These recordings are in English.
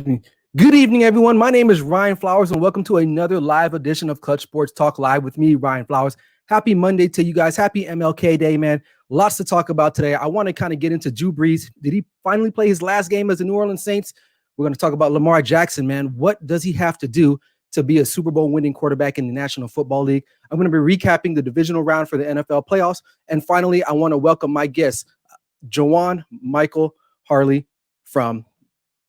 Good evening, everyone. My name is Ryan Flowers, and welcome to another live edition of Clutch Sports Talk Live with me, Ryan Flowers. Happy Monday to you guys. Happy MLK Day, man. Lots to talk about today. I want to kind of get into Drew Brees. Did he finally play his last game as the New Orleans Saints? We're going to talk about Lamar Jackson, man. What does he have to do to be a Super Bowl winning quarterback in the National Football League? I'm going to be recapping the divisional round for the NFL playoffs. And finally, I want to welcome my guest, Jajuan Michael Harley from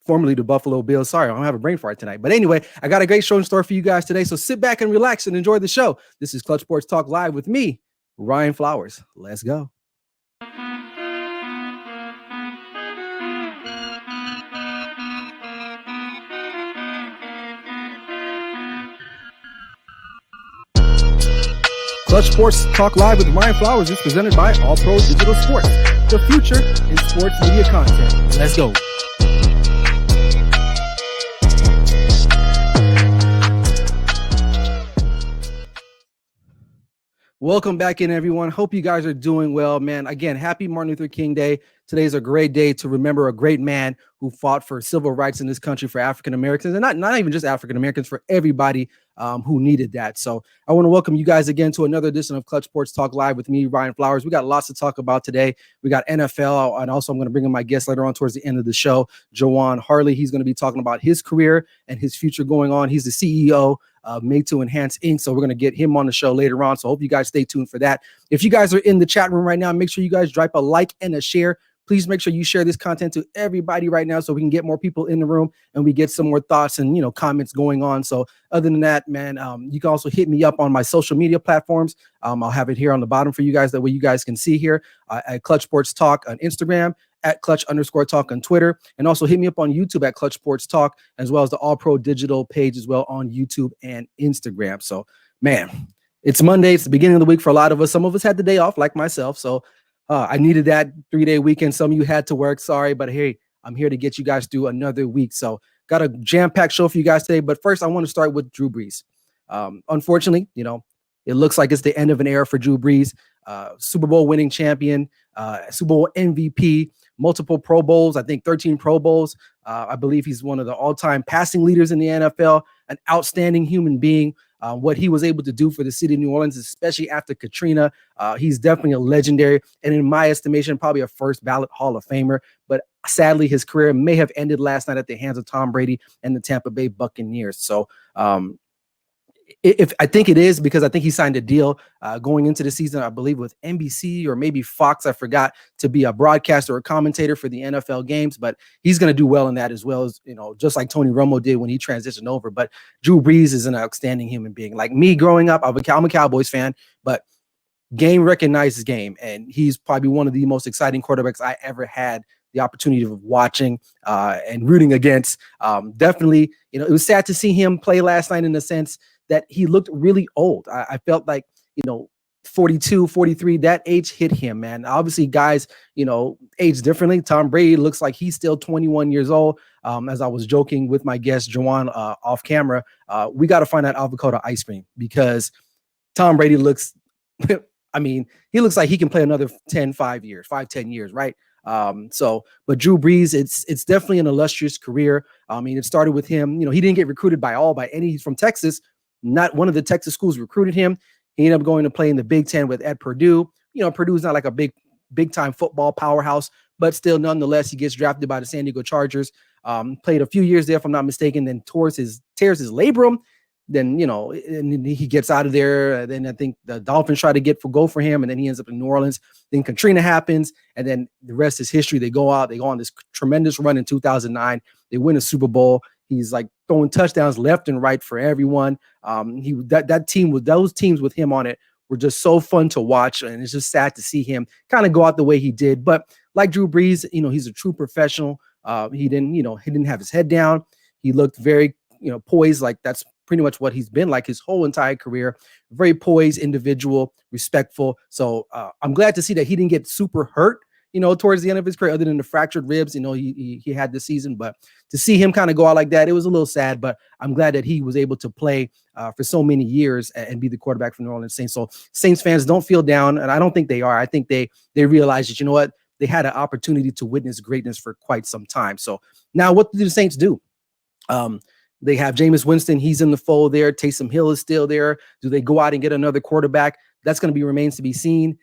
formerly the Buffalo Bills. Sorry, I don't have a brain fart tonight. But anyway, I got a great show in store for you guys today. So sit back and relax and enjoy the show. This is Clutch Sports Talk Live with me, Ryan Flowers. Let's go. Clutch Sports Talk Live with Ryan Flowers is presented by All Pro Digital Sports, the future in sports media content. Let's go. Welcome back in, everyone. Hope you guys are doing well, man. Again, happy Martin Luther King Day. Today is a great day to remember a great man who fought for civil rights in this country for African Americans, and not even just African Americans, for everybody who needed that. So I want to welcome you guys again to another edition of Clutch Sports Talk Live with me, Ryan Flowers. We got lots to talk about today. We got NFL, and also I'm going to bring in my guest later on towards the end of the show, Jajuan Harley. He's going to be talking about his career and his future going on. He's the CEO Made to Enhance Inc. So we're going to get him on the show later on. So I hope you guys stay tuned for that. If you guys are in the chat room right now, make sure you guys drop a like and a share. Please make sure you share this content to everybody right now so we can get more people in the room and we get some more thoughts and, comments going on. So other than that, man, you can also hit me up on my social media platforms. I'll have it here on the bottom for you guys. That way you guys can see here at Clutch Sports Talk on Instagram, at Clutch_Talk on Twitter, and also hit me up on YouTube at Clutch Sports Talk, as well as the All Pro Digital page as well on YouTube and Instagram. So, man, it's Monday. It's the beginning of the week for a lot of us. Some of us had the day off, like myself. So I needed that 3-day weekend. Some of you had to work. Sorry, but hey, I'm here to get you guys through another week. So got a jam-packed show for you guys today. But first, I want to start with Drew Brees. Unfortunately, it looks like it's the end of an era for Drew Brees. Super Bowl winning champion, Super Bowl MVP, multiple Pro Bowls, I think 13 Pro Bowls. I believe he's one of the all-time passing leaders in the NFL, an outstanding human being. What he was able to do for the city of New Orleans, especially after Katrina, he's definitely a legendary, and in my estimation, probably a first ballot Hall of Famer. But sadly, his career may have ended last night at the hands of Tom Brady and the Tampa Bay Buccaneers. So if I think it is, because I think he signed a deal going into the season, I believe with NBC or maybe Fox, I forgot, to be a broadcaster or commentator for the NFL games, but he's going to do well in that, as well as, just like Tony Romo did when he transitioned over. But Drew Brees is an outstanding human being. Like me growing up, I'm a Cowboys fan, but game recognizes game, and he's probably one of the most exciting quarterbacks I ever had the opportunity of watching and rooting against. Definitely, it was sad to see him play last night in the sense that he looked really old. I felt like, 42, 43, that age hit him, man. Obviously, guys, age differently. Tom Brady looks like he's still 21 years old. As I was joking with my guest, Jajuan, off camera, we got to find out avocado ice cream, because Tom Brady looks, he looks like he can play another 10 years, right? But Drew Brees, it's definitely an illustrious career. It started with him, he didn't get recruited by any, he's from Texas. Not one of the Texas schools recruited him. He ended up going to play in the Big Ten at Purdue. Purdue's not like a big time football powerhouse, but still, nonetheless, he gets drafted by the San Diego Chargers. Played a few years there, if I'm not mistaken, then tears his labrum. Then, and he gets out of there. Then I think the Dolphins try to go for him, and then he ends up in New Orleans. Then Katrina happens, and then the rest is history. They go on this tremendous run in 2009. They win a Super Bowl. He's like throwing touchdowns left and right for everyone. Those teams with him on it were just so fun to watch, and it's just sad to see him kind of go out the way he did. But like Drew Brees, he's a true professional. He didn't have his head down. He looked very, poised. Like that's pretty much what he's been like his whole entire career. Very poised individual, respectful. So I'm glad to see that he didn't get super hurt, towards the end of his career, other than the fractured ribs, he had this season. But to see him kind of go out like that, it was a little sad, but I'm glad that he was able to play for so many years and be the quarterback for New Orleans Saints. So Saints fans, don't feel down, and I don't think they are. I think they realize that, what, they had an opportunity to witness greatness for quite some time. So now what do the Saints do? Um, they have Jameis Winston. He's in the fold there. Taysom Hill is still there. Do they go out and get another quarterback? That's going to be remains to be seen.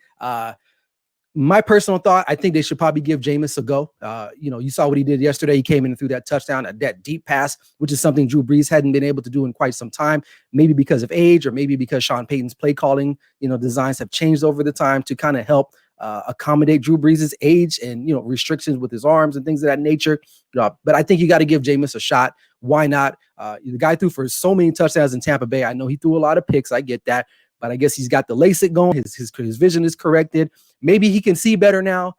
My personal thought, I think they should probably give Jameis a go. You saw what he did yesterday. He came in and threw that touchdown, that deep pass, which is something Drew Brees hadn't been able to do in quite some time, maybe because of age or maybe because Sean Payton's play calling, designs have changed over the time to kind of help accommodate Drew Brees' age and, restrictions with his arms and things of that nature. But I think you got to give Jameis a shot. Why not? The guy threw for so many touchdowns in Tampa Bay. I know he threw a lot of picks. I get that. But I guess he's got the LASIK going. His vision is corrected. Maybe he can see better now.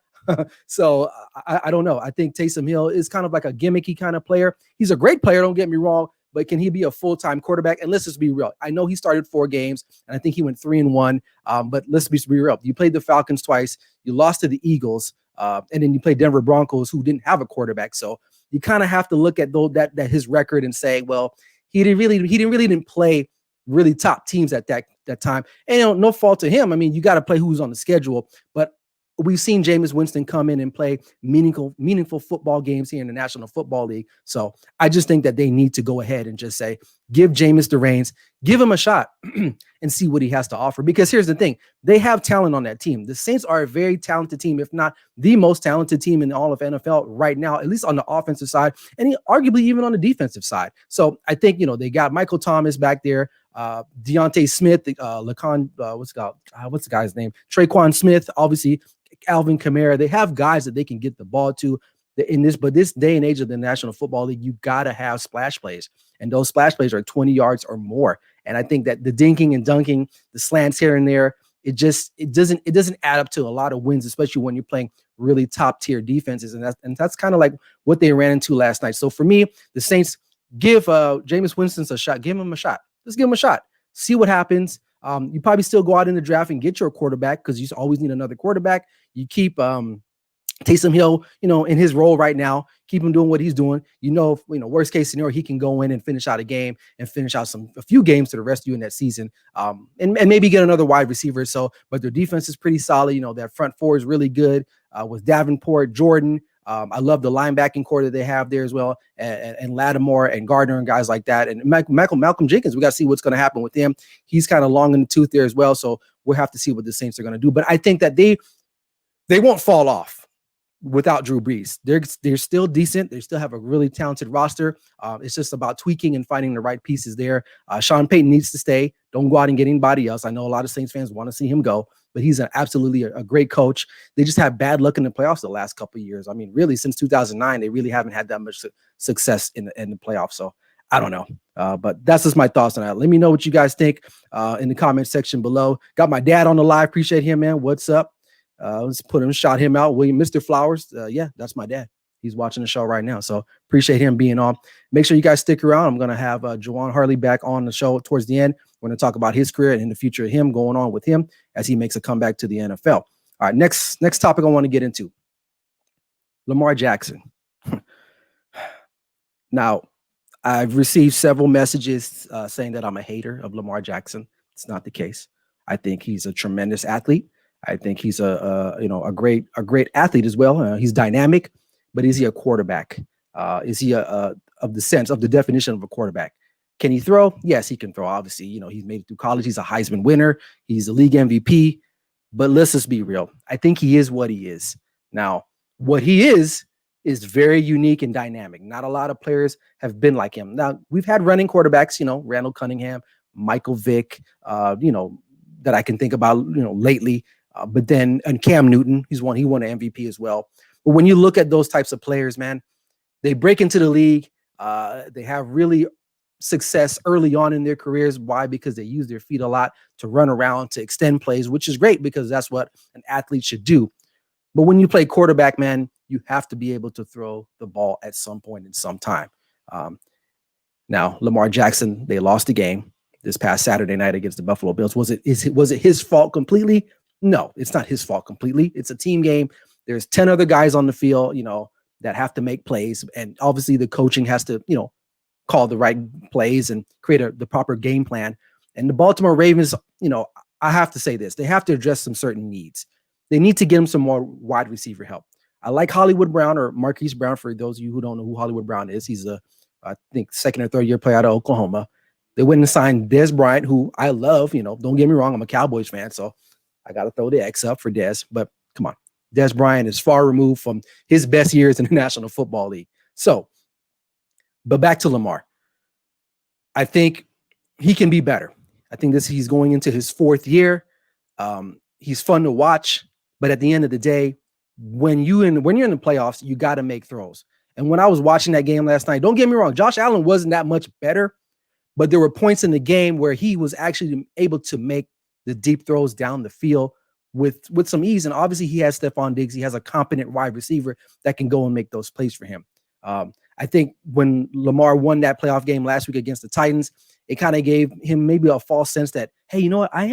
So I don't know. I think Taysom Hill is kind of like a gimmicky kind of player. He's a great player, don't get me wrong, but can he be a full-time quarterback? And let's just be real. I know he started 4 games, and I think he went 3-1. But let's be real. You played the Falcons twice. You lost to the Eagles, and then you played Denver Broncos, who didn't have a quarterback. So you kind of have to look at that his record and say, well, he didn't really play really top teams at that time. And no fault to him. I mean, you got to play who's on the schedule, but we've seen Jameis Winston come in and play meaningful football games here in the National Football League. So I just think that they need to go ahead and just say, give Jameis the reins, give him a shot and see what he has to offer. Because here's the thing, they have talent on that team. The Saints are a very talented team, if not the most talented team in all of NFL right now, at least on the offensive side, and arguably even on the defensive side. So I think, they got Michael Thomas back there, Deontay Smith, what's the guy's name? Traquan Smith, obviously Alvin Kamara. They have guys that they can get the ball to but this day and age of the National Football League, you got to have splash plays, and those splash plays are 20 yards or more. And I think that the dinking and dunking, the slants here and there, it doesn't add up to a lot of wins, especially when you're playing really top tier defenses. And that's kind of like what they ran into last night. So for me, the Saints give Jameis Winston a shot. Give him a shot. Let's give him a shot. See what happens. You probably still go out in the draft and get your quarterback because you always need another quarterback. You keep Taysom Hill, in his role right now, keep him doing what he's doing. Worst case scenario, he can go in and finish out a game and finish out a few games to the rest of you in that season, and maybe get another wide receiver. But their defense is pretty solid. That front four is really good with Davenport, Jordan. I love the linebacking core that they have there as well, and Lattimore and Gardner and guys like that. And Malcolm Jenkins, we got to see what's going to happen with him. He's kind of long in the tooth there as well, so we'll have to see what the Saints are going to do. But I think that they won't fall off without Drew Brees. They're still decent. They still have a really talented roster. It's just about tweaking and finding the right pieces there. Sean Payton needs to stay. Don't go out and get anybody else. I know a lot of Saints fans want to see him go, but he's absolutely a great coach. They just have bad luck in the playoffs the last couple of years. I mean, really, since 2009, they really haven't had that much success in the playoffs. So I don't know. But that's just my thoughts on that. Let me know what you guys think in the comment section below. Got my dad on the live. Appreciate him, man. What's up? Let's shout him out. Mr. Flowers. Yeah, that's my dad. He's watching the show right now. So appreciate him being on. Make sure you guys stick around. I'm going to have Jajuan Harley back on the show towards the end. We're going to talk about his career and the future of him going on with him as he makes a comeback to the NFL. All right, next topic I want to get into. Lamar Jackson. Now, I've received several messages saying that I'm a hater of Lamar Jackson. It's not the case. I think he's a tremendous athlete. I think he's a great athlete as well. He's dynamic, but is he a quarterback? Is he of the definition of a quarterback? Can he throw? Yes, he can throw. Obviously, he's made it through college. He's a Heisman winner. He's a league MVP. But let's just be real. I think he is what he is. Now, what he is very unique and dynamic. Not a lot of players have been like him. Now, we've had running quarterbacks, Randall Cunningham, Michael Vick, that I can think about, lately. But then, and Cam Newton, he won an MVP as well. But when you look at those types of players, man, they break into the league. They have really success early on in their careers. Why? Because they use their feet a lot to run around, to extend plays, which is great because that's what an athlete should do. But when you play quarterback, man, you have to be able to throw the ball at some point in some time. Now, Lamar Jackson, they lost the game this past Saturday night against the Buffalo Bills. Was it his fault completely? No, it's not his fault completely. It's a team game. There's 10 other guys on the field, that have to make plays. And obviously the coaching has to, call the right plays and create the proper game plan. And the Baltimore Ravens, I have to say this, they have to address some certain needs. They need to get him some more wide receiver help. I like Hollywood Brown, or Marquise Brown, for those of you who don't know who Hollywood Brown is. He's a I think second or third year player out of Oklahoma. They went and signed Dez Bryant, who I love. Don't get me wrong, I'm a Cowboys fan, so I got to throw the X up for Dez. But come on, Dez Bryant is far removed from his best years in the National Football League. So, but back to Lamar. I think he can be better. I think he's going into his fourth year. He's fun to watch, but at the end of the day, when you're in the playoffs, you got to make throws. And when I was watching that game last night, don't get me wrong, Josh Allen wasn't that much better, but there were points in the game where he was actually able to make the deep throws down the field with some ease. And obviously he has Stephon Diggs. He has a competent wide receiver that can go and make those plays for him. I think when Lamar won that playoff game last week against the Titans, it kind of gave him maybe a false sense that, hey, you know what? I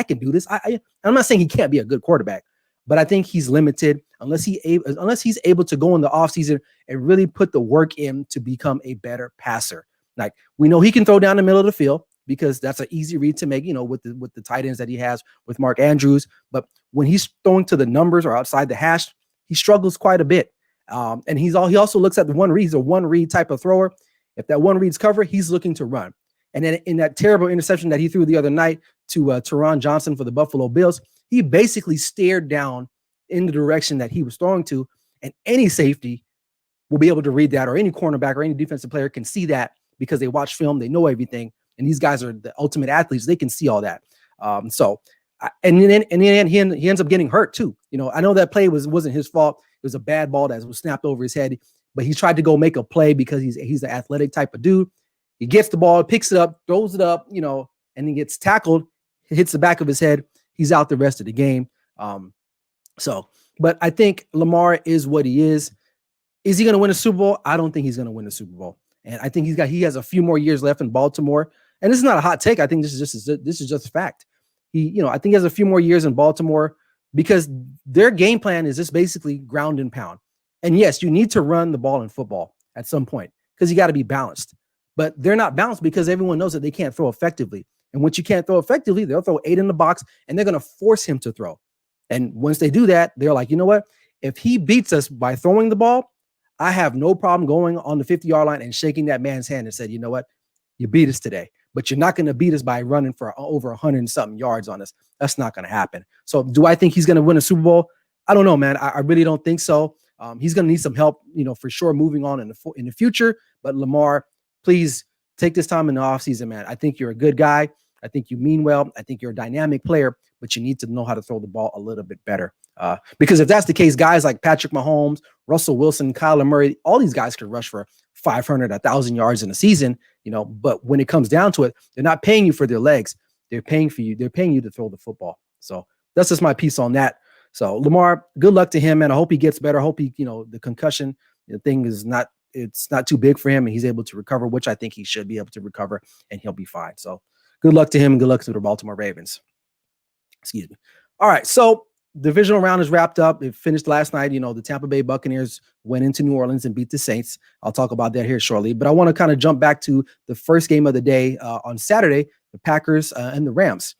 can do this. I'm not saying he can't be a good quarterback, but I think he's limited unless he's able to go in the offseason and really put the work in to become a better passer. Like, we know he can throw down the middle of the field because that's an easy read to make, with the tight ends that he has with Mark Andrews. But when he's throwing to the numbers or outside the hash, he struggles quite a bit. And he also looks at the one read. He's a one read type of thrower. If that one read's covered, he's looking to run. And then in that terrible interception that he threw the other night to Teron Johnson for the Buffalo Bills, he basically stared down in the direction that he was throwing to, and any safety will be able to read that, or any cornerback or any defensive player can see that because they watch film, they know everything, and these guys are the ultimate athletes. They can see all that. And then he ends up getting hurt too. I know that play wasn't his fault. It was a bad ball that was snapped over his head, but he tried to go make a play because he's an athletic type of dude. He gets the ball, picks it up, throws it up, and he gets tackled, hits the back of his head. He's out the rest of the game. But I think Lamar is what he is. Is he going to win a Super Bowl? I don't think he's going to win a Super Bowl. And I think he has a few more years left in Baltimore. And this is not a hot take. I think this is just fact. I think he has a few more years in Baltimore because their game plan is just basically ground and pound. And yes, you need to run the ball in football at some point because you got to be balanced. But they're not balanced because everyone knows that they can't throw effectively. And once you can't throw effectively, they'll throw 8 in the box and they're going to force him to throw. And once they do that, they're like, you know what? If he beats us by throwing the ball, I have no problem going on the 50-yard line and shaking that man's hand and said, you know what? You beat us today, but you're not going to beat us by running for over 100 and something yards on us. That's not going to happen. So do I think he's going to win a Super Bowl? I don't know, man. I really don't think so. He's going to need some help, for sure moving on in the future. But Lamar, please take this time in the offseason, man. I think you're a good guy. I think you mean well. I think you're a dynamic player, but you need to know how to throw the ball a little bit better. Because if that's the case, guys like Patrick Mahomes, Russell Wilson, Kyler Murray, all these guys could rush for 500, 1,000 yards in a season, but when it comes down to it, they're not paying you for their legs. They're paying for you. They're paying you to throw the football. So that's just my piece on that. So Lamar, good luck to him, man. I hope he gets better. I hope he, the concussion thing is not too big for him and he's able to recover, which I think he should be able to recover and he'll be fine. So good luck to him and good luck to the Baltimore Ravens. Excuse me. All right. So divisional round is wrapped up. It finished last night. The Tampa Bay Buccaneers went into New Orleans and beat the Saints. I'll talk about that here shortly, but I want to kind of jump back to the first game of the day on Saturday, the Packers and the Rams.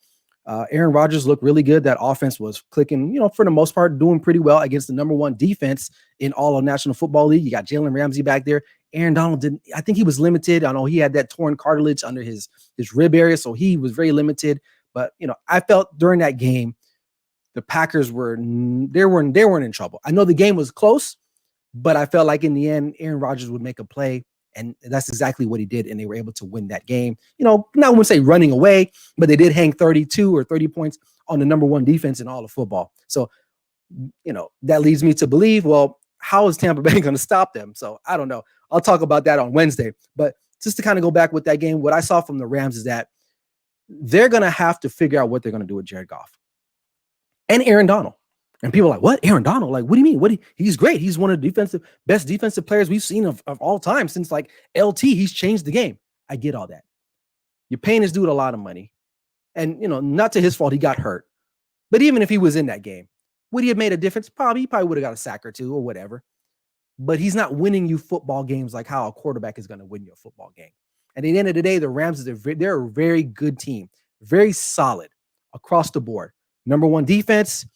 Aaron Rodgers looked really good. That offense was clicking, for the most part, doing pretty well against the number one defense in all of National Football League. You got Jalen Ramsey back there. Aaron Donald I think he was limited. I know he had that torn cartilage under his rib area, so he was very limited. But, I felt during that game, the Packers weren't in trouble. I know the game was close, but I felt like in the end, Aaron Rodgers would make a play. And that's exactly what he did. And they were able to win that game. Not want to say running away, but they did hang 32 or 30 points on the number one defense in all of football. So, that leads me to believe, well, how is Tampa Bay going to stop them? So I don't know. I'll talk about that on Wednesday. But just to kind of go back with that game, what I saw from the Rams is that they're going to have to figure out what they're going to do with Jared Goff and Aaron Donald. And people are like, what? Aaron Donald? Like, what do you mean? He's great. He's one of the best defensive players we've seen of all time since like LT. He's changed the game. I get all that. You're paying this dude a lot of money. And, not to his fault, he got hurt. But even if he was in that game, would he have made a difference? Probably. He probably would have got a sack or two or whatever. But he's not winning you football games like how a quarterback is going to win you a football game. And at the end of the day, the Rams, they're a very good team. Very solid across the board. Number one defense,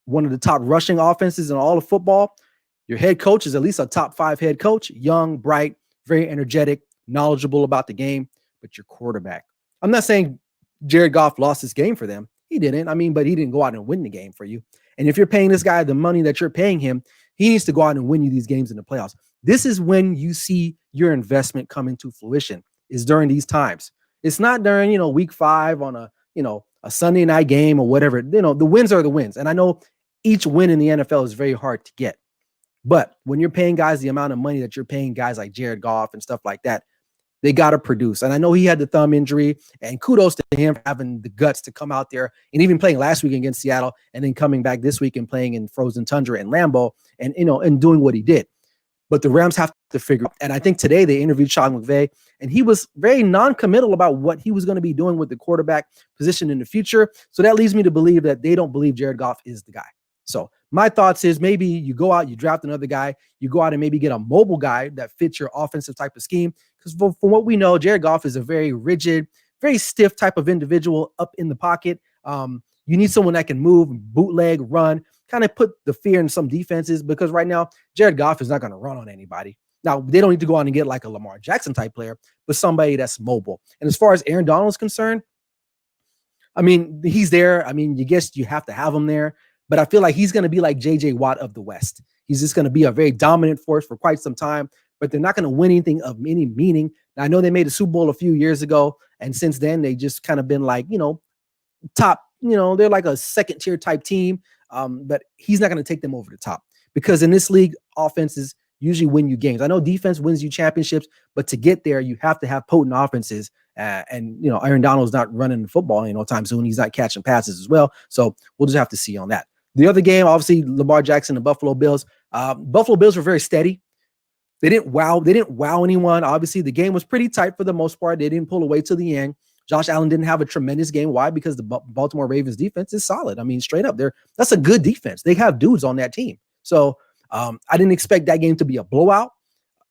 one of the top rushing offenses in all of football. Your head coach is at least a top 5 head coach, young, bright, very energetic, knowledgeable about the game, but your quarterback. I'm not saying Jared Goff lost this game for them. He didn't. I mean, but he didn't go out and win the game for you. And if you're paying this guy the money that you're paying him, he needs to go out and win you these games in the playoffs. This is when you see your investment come into fruition, is during these times. It's not during, week 5 on a Sunday night game or whatever. The wins are the wins. And I know each win in the NFL is very hard to get. But when you're paying guys the amount of money that you're paying guys like Jared Goff and stuff like that, they got to produce. And I know he had the thumb injury, and kudos to him for having the guts to come out there and even playing last week against Seattle and then coming back this week and playing in frozen tundra and Lambeau and doing what he did. But the Rams have to figure out. And I think today they interviewed Sean McVay, and he was very non-committal about what he was going to be doing with the quarterback position in the future. So that leads me to believe that they don't believe Jared Goff is the guy. So my thoughts is maybe you go out, you draft another guy, you go out and maybe get a mobile guy that fits your offensive type of scheme. Because from what we know, Jared Goff is a very rigid, very stiff type of individual up in the pocket. You need someone that can move, bootleg, run, kind of put the fear in some defenses, because right now, Jared Goff is not going to run on anybody. Now, they don't need to go out and get like a Lamar Jackson type player, but somebody that's mobile. And as far as Aaron Donald is concerned, I mean, he's there. I mean, you guess you have to have him there. But I feel like he's going to be like J.J. Watt of the West. He's just going to be a very dominant force for quite some time, but they're not going to win anything of any meaning. Now, I know they made a Super Bowl a few years ago, and since then they just kind of been like, top, they're like a second-tier type team, but he's not going to take them over the top, because in this league, offenses usually win you games. I know defense wins you championships, but to get there, you have to have potent offenses. And Aaron Donald's not running the football anytime soon. He's not catching passes as well. So we'll just have to see on that. The other game, obviously, Lamar Jackson and Buffalo Bills. Buffalo Bills were very steady. They didn't wow anyone. Obviously, the game was pretty tight for the most part. They didn't pull away to the end. Josh Allen didn't have a tremendous game. Why? Because the Baltimore Ravens defense is solid. I mean, straight up, that's a good defense. They have dudes on that team. So I didn't expect that game to be a blowout,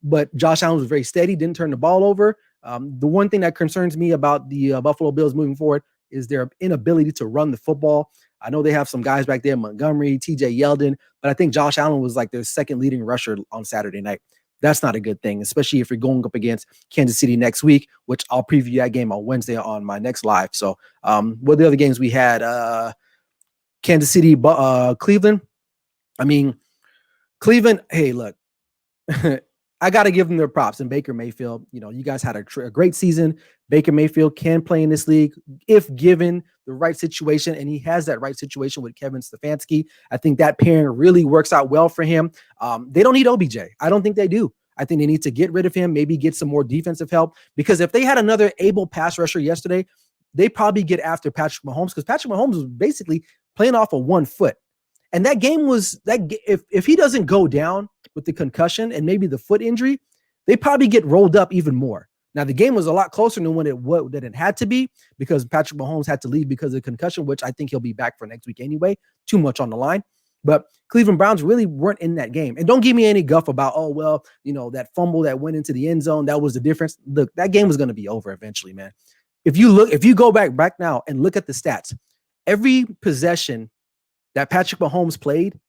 but Josh Allen was very steady, didn't turn the ball over. The one thing that concerns me about the Buffalo Bills moving forward is their inability to run the football. I know they have some guys back there, Montgomery, TJ Yeldon, but I think Josh Allen was like their second leading rusher on Saturday night. That's not a good thing, especially if you're going up against Kansas City next week, which I'll preview that game on Wednesday on my next live. So what the other games we had? Kansas City, Cleveland. I mean, Cleveland, hey, look, I got to give them their props. And Baker Mayfield, you guys had a great season. Baker Mayfield can play in this league if given the right situation, and he has that right situation with Kevin Stefanski. I think that pairing really works out well for him. They don't need OBJ. I don't think they do. I think they need to get rid of him, maybe get some more defensive help, because if they had another able pass rusher yesterday, they probably get after Patrick Mahomes, because Patrick Mahomes was basically playing off of 1 foot. And that game was that if he doesn't go down with the concussion and maybe the foot injury, they probably get rolled up even more. Now, the game was a lot closer than than it had to be, because Patrick Mahomes had to leave because of concussion, which I think he'll be back for next week anyway. Too much on the line. But Cleveland Browns really weren't in that game. And don't give me any guff about, that fumble that went into the end zone, that was the difference. Look, that game was going to be over eventually, man. If you go back now and look at the stats, every possession that Patrick Mahomes played,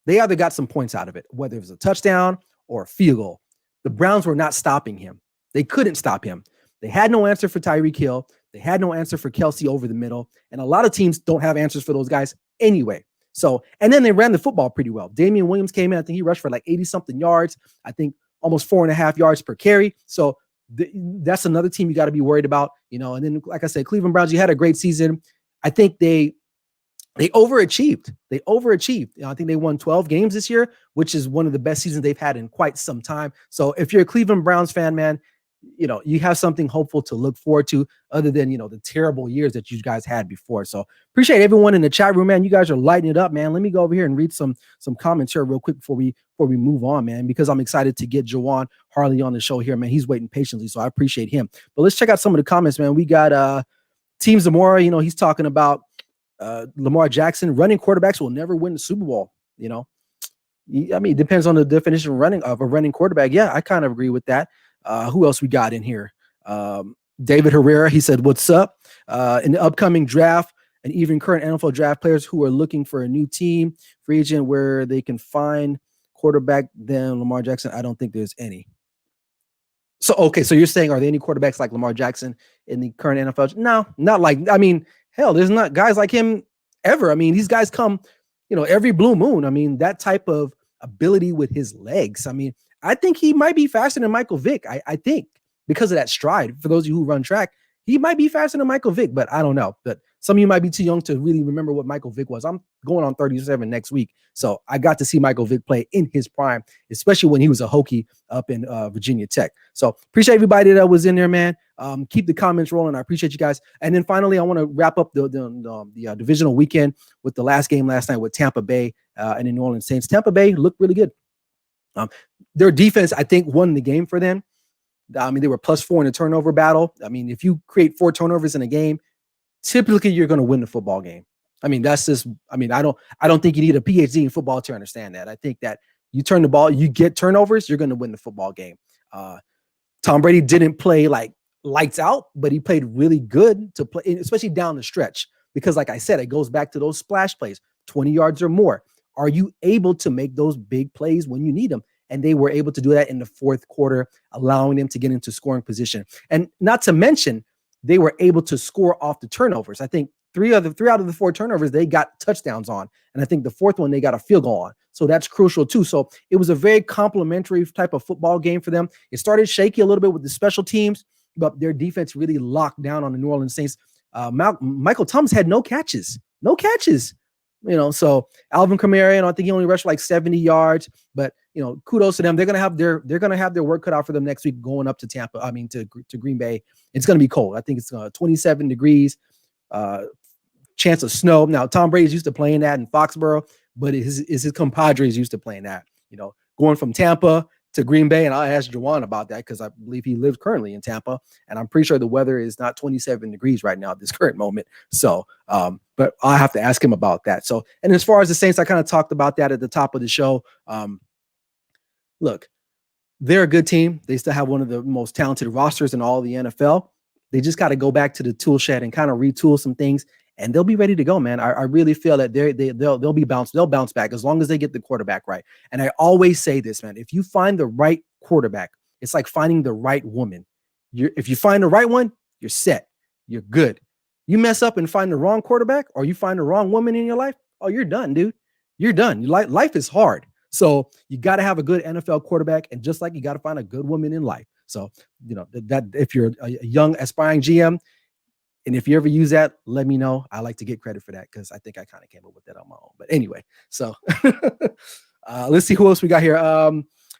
they either got some points out of it, whether it was a touchdown or a field goal. The Browns were not stopping him. They couldn't stop him. They had no answer for Tyreek Hill. They had no answer for Kelsey over the middle. And a lot of teams don't have answers for those guys anyway. So, and then they ran the football pretty well. Damian Williams came in. I think he rushed for like 80-something yards. I think almost 4.5 yards per carry. So that's another team you got to be worried about, And then, like I said, Cleveland Browns, you had a great season. I think they overachieved. I think they won 12 games this year, which is one of the best seasons they've had in quite some time. So if you're a Cleveland Browns fan, man, you have something hopeful to look forward to other than, the terrible years that you guys had before. So appreciate everyone in the chat room, man. You guys are lighting it up, man. Let me go over here and read some comments here real quick before we move on, man, because I'm excited to get Jajuan Harley on the show here, man. He's waiting patiently, so I appreciate him. But let's check out some of the comments, man. We got Team Zamora, he's talking about Lamar Jackson. Running quarterbacks will never win the Super Bowl. I mean, it depends on the definition of a running quarterback. Yeah, I kind of agree with that. Who else we got in here? David Herrera, he said, what's up? In the upcoming draft, and even current NFL draft players who are looking for a new team, free agent where they can find quarterback than Lamar Jackson, I don't think there's any. So, okay, so you're saying, are there any quarterbacks like Lamar Jackson in the current NFL? No, not like, I mean, hell, there's not guys like him ever. I mean, these guys come, every blue moon. I mean, that type of ability with his legs. I mean, I think he might be faster than Michael Vick. I think because of that stride. For those of you who run track, he might be faster than Michael Vick, but I don't know. But some of you might be too young to really remember what Michael Vick was. I'm going on 37 next week. So I got to see Michael Vick play in his prime, especially when he was a Hokie up in Virginia Tech. So appreciate everybody that was in there, man. Keep the comments rolling. I appreciate you guys. And then finally, I want to wrap up the divisional weekend with the last game last night with Tampa Bay and the New Orleans Saints. Tampa Bay looked really good. Their defense, I think, won the game for them. I mean, they were +4 in the turnover battle. I mean, if you create 4 turnovers in a game, typically you're going to win the football game. I mean, that's just, I mean, I don't think you need a PhD in football to understand that. I think that you turn the ball, you get turnovers, you're going to win the football game. Tom Brady didn't play like lights out, but he played really good to play, especially down the stretch, because like I said, it goes back to those splash plays, 20 yards or more. Are you able to make those big plays when you need them? And they were able to do that in the fourth quarter, allowing them to get into scoring position. And not to mention, they were able to score off the turnovers. I think three out of the 4 turnovers, they got touchdowns on. And I think the fourth one, they got a field goal on. So that's crucial too. So it was a very complimentary type of football game for them. It started shaky a little bit with the special teams, but their defense really locked down on the New Orleans Saints. Michael Thomas had no catches. So Alvin Kamara, I think he only rushed like 70 yards, but kudos to them. They're gonna have their work cut out for them next week going up to Tampa. I mean to Green Bay. It's gonna be cold. I think it's 27 degrees, chance of snow. Now Tom Brady's used to playing that in Foxborough, but his compadres used to playing that. Going from Tampa to Green Bay, and I'll ask Jajuan about that because I believe he lives currently in Tampa, and I'm pretty sure the weather is not 27 degrees right now at this current moment. So, but I'll have to ask him about that. So, and as far as the Saints, I kind of talked about that at the top of the show. Look, they're a good team. They still have one of the most talented rosters in all of the NFL. They just got to go back to the tool shed and kind of retool some things, and they'll be ready to go, man. I really feel that they'll bounce back as long as they get the quarterback right. And I always say this, man, if you find the right quarterback, it's like finding the right woman. If you find the right one, you're set. You're good. You mess up and find the wrong quarterback, or you find the wrong woman in your life, oh, you're done, dude. You're done. Life is hard. So you got to have a good NFL quarterback, and just like you got to find a good woman in life. So, that if you're a young aspiring GM, and if you ever use that, let me know. I like to get credit for that because I think I kind of came up with that on my own. But anyway, so let's see who else we got here.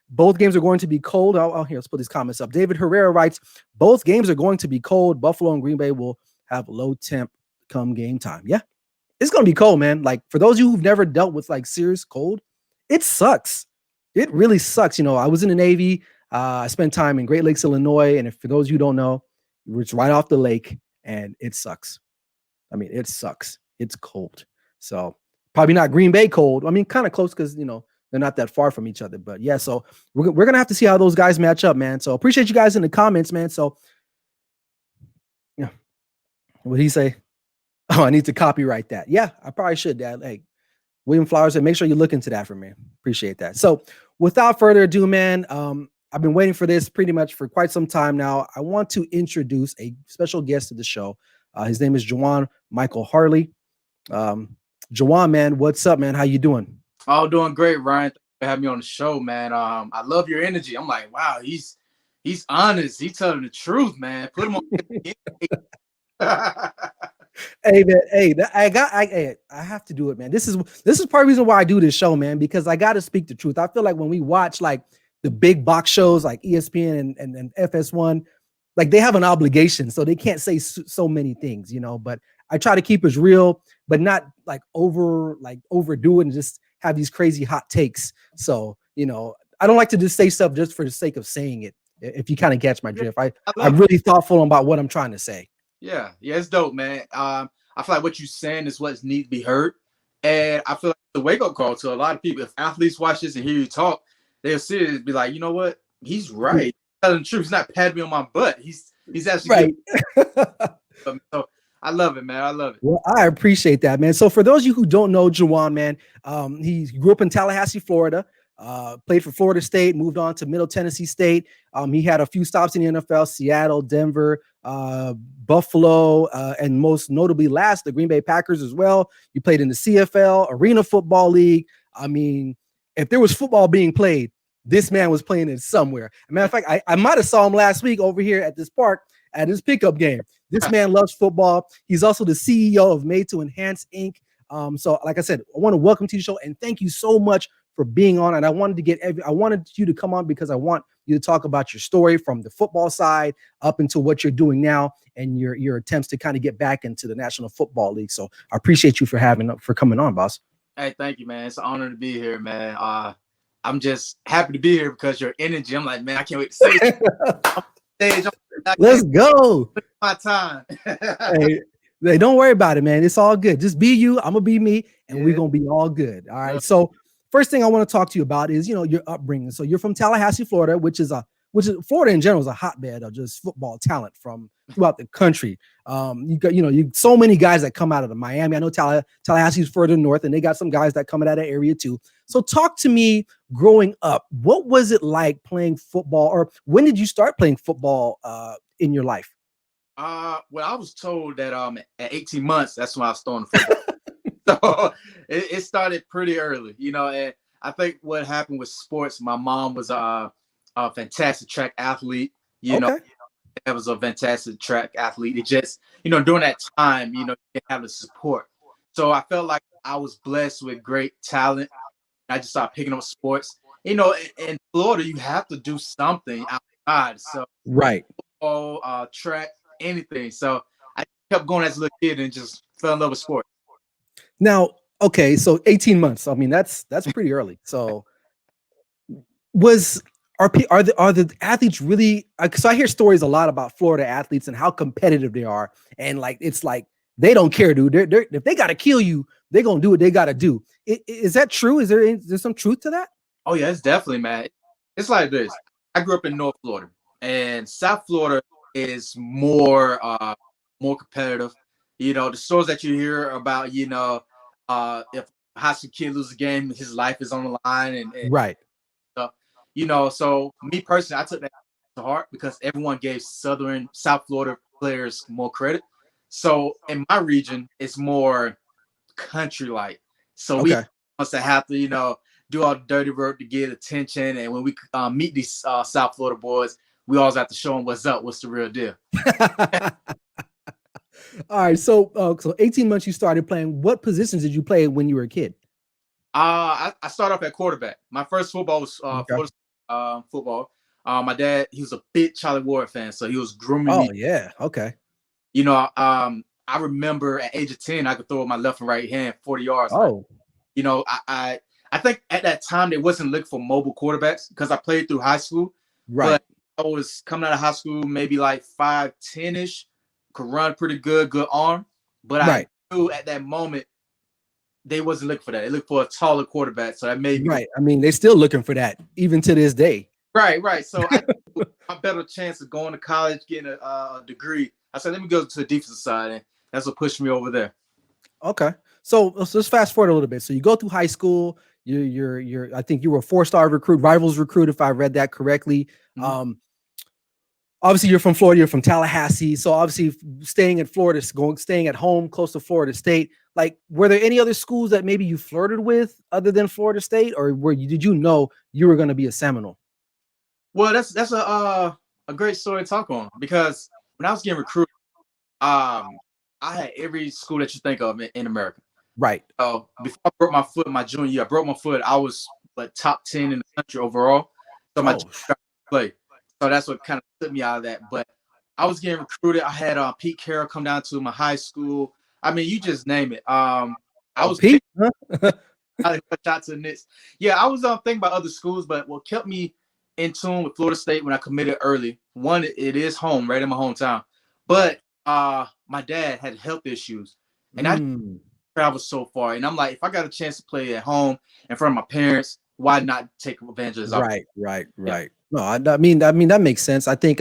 Both games are going to be cold. Here, let's put these comments up. David Herrera writes, both games are going to be cold. Buffalo and Green Bay will have low temp come game time. Yeah, it's going to be cold, man. Like, for those of you who've never dealt with like serious cold, it sucks. It really sucks. I was in the Navy. I spent time in Great Lakes, Illinois. And for those of you who don't know, it's right off the lake. And it sucks. I mean, it sucks. It's cold. So probably not Green Bay cold. I mean, kind of close because, they're not that far from each other. But yeah, so we're going to have to see how those guys match up, man. So appreciate you guys in the comments, man. So yeah, what did he say? Oh, I need to copyright that. Yeah, I probably should, Dad. Hey, William Flowers said, make sure you look into that for me. Appreciate that. So without further ado, man, I've been waiting for this pretty much for quite some time now. I want to introduce a special guest to the show. His name is Jajuan Michael Harley. Jajuan, man, what's up, man? How you doing? Oh, doing great, Ryan. Thanks for having me on the show, man. I love your energy. I'm like, wow, he's honest. He's telling the truth, man. Put him on. Hey, man. Hey, I have to do it, man. This is part of the reason why I do this show, man, because I got to speak the truth. I feel like when we watch like the big box shows like ESPN and FS1, like they have an obligation, so they can't say so many things, but I try to keep it real, but not like overdo it and just have these crazy hot takes. So, I don't like to just say stuff just for the sake of saying it. If you kind of catch my drift, I'm really thoughtful about what I'm trying to say. Yeah, it's dope, man. I feel like what you're saying is what's need to be heard. And I feel like the wake-up call to a lot of people. If athletes watch this and hear you talk, they'll see it and be like, you know what? He's right. He's telling the truth. He's not patting me on my butt. He's actually right. So I love it, man. I love it. Well, I appreciate that, man. So for those of you who don't know Jajuan, man, he grew up in Tallahassee, Florida. Played for Florida State, moved on to Middle Tennessee State. He had a few stops in the NFL: Seattle, Denver, Buffalo, and most notably last, the Green Bay Packers as well. You played in the CFL, Arena Football League. I mean, if there was football being played, this man was playing it somewhere. As a matter of fact, I might have saw him last week over here at this park at his pickup game. This man loves football. He's also the CEO of Made to Enhance Inc. So like I said, I want to welcome to the show and thank you so much for being on. And I wanted you to come on because I want you to talk about your story from the football side up until what you're doing now and your attempts to kind of get back into the National Football League. So I appreciate you for coming on, boss. Hey, thank you, man. It's an honor to be here, man. I'm just happy to be here because your energy. I'm like, man, I can't wait to see it. Let's go. My time. Hey, don't worry about it, man. It's all good. Just be you. I'm gonna be me, and we're gonna be all good. All right. So first thing I want to talk to you about is, your upbringing. So you're from Tallahassee, Florida, which is Florida in general is a hotbed of just football talent from throughout the country. You got, so many guys that come out of the Miami. I know Tallahassee's further north, and they got some guys that come out of that area too. So talk to me growing up. What was it like playing football, or when did you start playing football in your life? Well, I was told that at 18 months, that's when I was starting football. So it started pretty early, and I think what happened with sports, my mom was a fantastic track athlete, that was a fantastic track athlete. It just, during that time, you didn't have the support. So I felt like I was blessed with great talent. I just started picking up sports. In Florida, you have to do something outside. So right. Football, track, anything. So I kept going as a little kid and just fell in love with sports. Now, okay, so 18 months. I mean, that's pretty early. So are the athletes really, because I hear stories a lot about Florida athletes and how competitive they are, and it's like they don't care, dude. If they gotta kill you, they're gonna do what they gotta do. Is that true? Is there some truth to that? Oh yeah, it's definitely, man. It's like this. I grew up in North Florida, and South Florida is more competitive. The stories that you hear about, if a high school kid loses a game, his life is on the line, and right. So me personally, I took that to heart because everyone gave South Florida players more credit. So in my region, it's more country-like. So we must have to, do all the dirty work to get attention. And when we meet these South Florida boys, we always have to show them what's up, what's the real deal. All right. So 18 months you started playing. What positions did you play when you were a kid? I started off at quarterback. My first football was Florida football. My dad, he was a big Charlie Ward fan, so he was grooming me. Oh yeah, okay. I remember at age of 10, I could throw with my left and right hand 40 yards. Oh, I think at that time they wasn't looking for mobile quarterbacks because I played through high school. Right. But I was coming out of high school maybe like 5'10"ish, could run pretty good arm. But I knew at that moment they wasn't looking for that. They looked for a taller quarterback. So that made me right. I mean, they're still looking for that even to this day. Right. So I had a better chance of going to college, getting a degree. I said, let me go to the defensive side, and that's what pushed me over there. Okay. So let's fast forward a little bit. So you go through high school. I think you were a 4-star recruit, rivals recruit, if I read that correctly. Mm-hmm. Obviously you're from Florida, you're from Tallahassee. So obviously staying at home close to Florida State. Like, were there any other schools that maybe you flirted with other than Florida State, or did you know you were going to be a Seminole? Well, that's a great story to talk on, because when I was getting recruited, I had every school that you think of in America. Right. Before I broke my foot my junior year, I was like top 10 in the country overall. So my play. So that's what kind of took me out of that. But I was getting recruited. I had Pete Carroll come down to my high school. I mean, you just name it. I was Pete. Shout to the Knicks. Yeah, I was thinking about other schools, but what kept me in tune with Florida State when I committed early, one, it is home, right in my hometown. But my dad had health issues, and I traveled so far. And I'm like, if I got a chance to play at home in front of my parents, why not take advantage of this? Right. No, I mean that makes sense. I think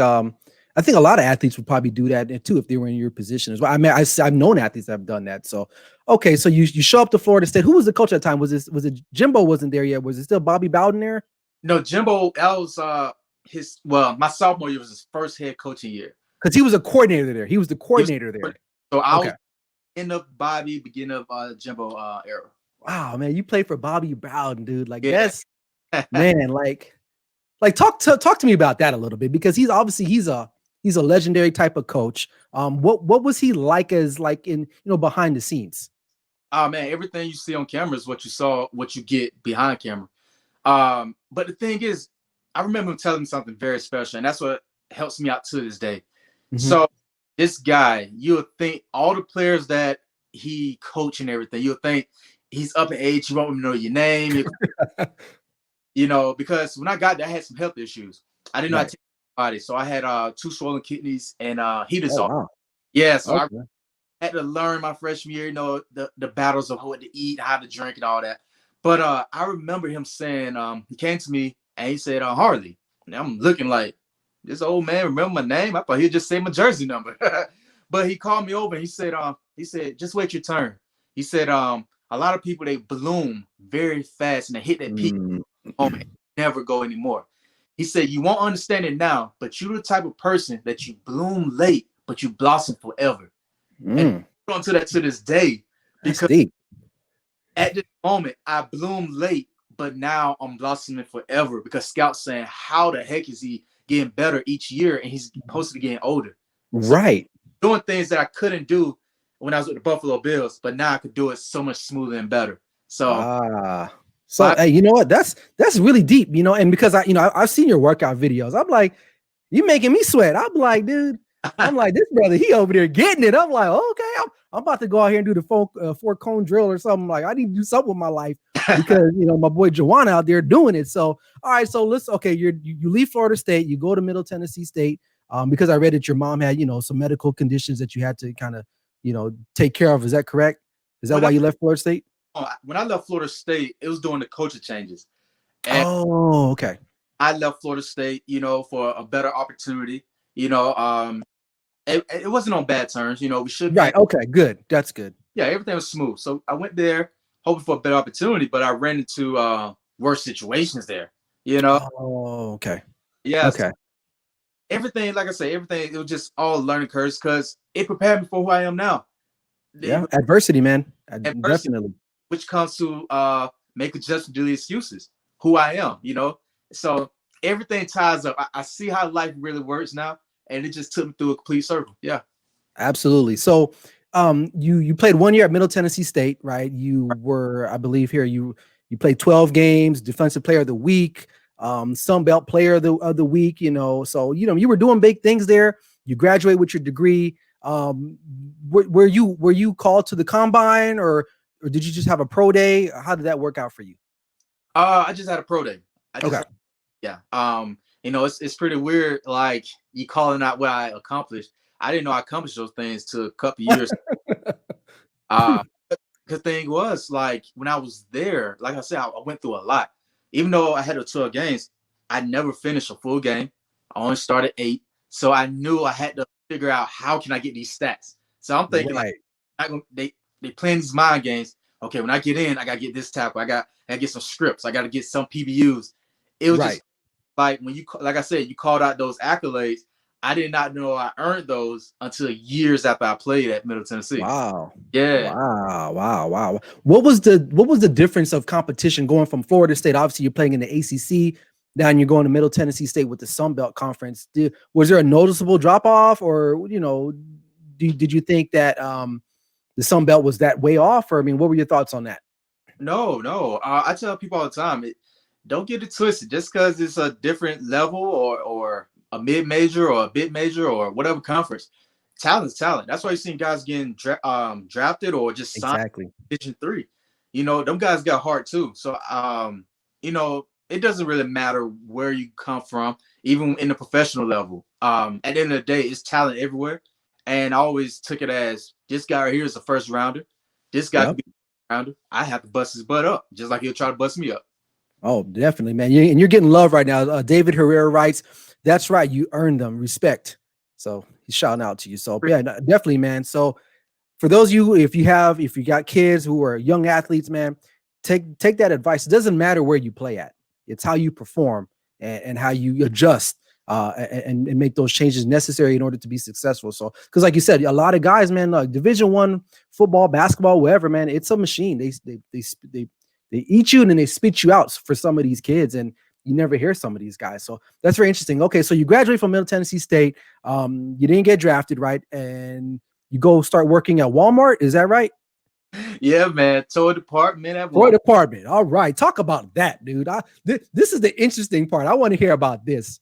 I think a lot of athletes would probably do that too if they were in your position as well. I mean, I've known athletes that have done that. So, okay, so you show up to Florida State. Who was the coach at the time? Was it Jimbo wasn't there yet? Was it still Bobby Bowden there? No, Jimbo, that was my sophomore year was his first head coaching year. Because he was a coordinator there. He was the coordinator there. So I was in the Bobby, beginning of Jimbo era. Wow, man, you played for Bobby Bowden, dude. Like that's man, like talk to me about that a little bit, because he's a legendary type of coach. What was he like as like in behind the scenes? Oh man, everything you see on camera is what you get behind camera. But the thing is, I remember him telling me something very special, and that's what helps me out to this day. Mm-hmm. So this guy, you'll think all the players that he coached and everything, you'll think he's up in age, you won't even know your name. Because when I got there, I had some health issues. I didn't know how to take my body. So I had 2 swollen kidneys and heat disorder. Wow. Yeah, so I had to learn my freshman year, the battles of what to eat, how to drink, and all that. But I remember him saying, he came to me and he said, Harley. And I'm looking like, this old man remember my name? I thought he'd just say my jersey number. But he called me over and he said, just wait your turn. He said, a lot of people, they bloom very fast and they hit that peak moment, never go anymore. He said, you won't understand it now, but you're the type of person that you bloom late, but you blossom forever. And on to that to this day, because at this moment I bloom late, but now I'm blossoming forever, because scouts saying, how the heck is he getting better each year, and he's supposed to be getting older. Right. So doing things that I couldn't do when I was with the Buffalo Bills, but now I could do it so much smoother and better. So hey, you know what? That's really deep, and because I've seen your workout videos. I'm like, you making me sweat. I'm like, dude, this brother, he over there getting it. I'm like, okay, I'm about to go out here and do the 4-cone drill or something. Like, I need to do something with my life, because my boy Jajuan out there doing it. So, all right, so you leave Florida State, you go to Middle Tennessee State, because I read that your mom had some medical conditions that you had to kind of take care of. Is that correct? Is that why you left Florida State? When I left Florida State, it was during the coaching changes. And okay. I left Florida State, for a better opportunity. It wasn't on bad terms. We should. Right. Okay. Good. That's good. Yeah, everything was smooth. So I went there hoping for a better opportunity, but I ran into worse situations there. Oh, okay. Yeah. Okay. So everything, like I say, it was just all learning curves, because it prepared me for who I am now. Yeah, adversity, man. Definitely. Which comes to make adjustments, do the excuses. Who I am, So everything ties up. I see how life really works now, and it just took me through a complete circle. Yeah. Absolutely. So you played 1 year at Middle Tennessee State, right? You were, I believe here, you played 12 games, Defensive Player of the Week, Sun Belt Player of the Week, so you were doing big things there. You graduate with your degree. Were you called to the combine, or did you just have a pro day? How did that work out for you? I just had a pro day. Okay. Yeah. It's pretty weird, like you calling out what I accomplished. I didn't know I accomplished those things till a couple years. The thing was, like, when I was there, like I said, I went through a lot. Even though I had 12 games, I never finished a full game. I only started 8. So I knew I had to figure out, how can I get these stats? So I'm thinking, they playing these mind games. Okay, when I get in, I got to get this tackle. I got to get some scripts. I got to get some PBUs. It was just like, when like I said, you called out those accolades. I did not know I earned those until years after I played at Middle Tennessee. Wow. Yeah. Wow. What was the difference of competition going from Florida State? Obviously, you're playing in the ACC. Now you're going to Middle Tennessee State with the Sun Belt Conference. Was there a noticeable drop off, or did you think that the Sun Belt was that way off? Or what were your thoughts on that? No. I tell people all the time, don't get it twisted. Just because it's a different level or a mid-major or a bit major or whatever conference, talent's talent. That's why you're seeing guys getting drafted or just signed Division 3. Them guys got heart too. So it doesn't really matter where you come from, even in the professional level. At the end of the day, it's talent everywhere. And I always took it as, this guy right here is a first rounder. This guy could be a rounder. I have to bust his butt up, just like he'll try to bust me up. Oh, definitely, man. And you're getting love right now. David Herrera writes, that's right. You earned them. Respect. So he's shouting out to you. So yeah, definitely, man. So for those of you, if you got kids who are young athletes, man, take that advice. It doesn't matter where you play at. It's how you perform and how you adjust and make those changes necessary in order to be successful. So, because like you said, a lot of guys, man, like Division I football, basketball, whatever, man, it's a machine. They eat you and then they spit you out for some of these kids, and you never hear some of these guys. So that's very interesting. Okay, so you graduate from Middle Tennessee State. You didn't get drafted, right? And you go start working at Walmart. Is that right? Yeah, man. Toy department at Toy Walmart. department. All right. Talk about that, dude. This is the interesting part. I want to hear about this.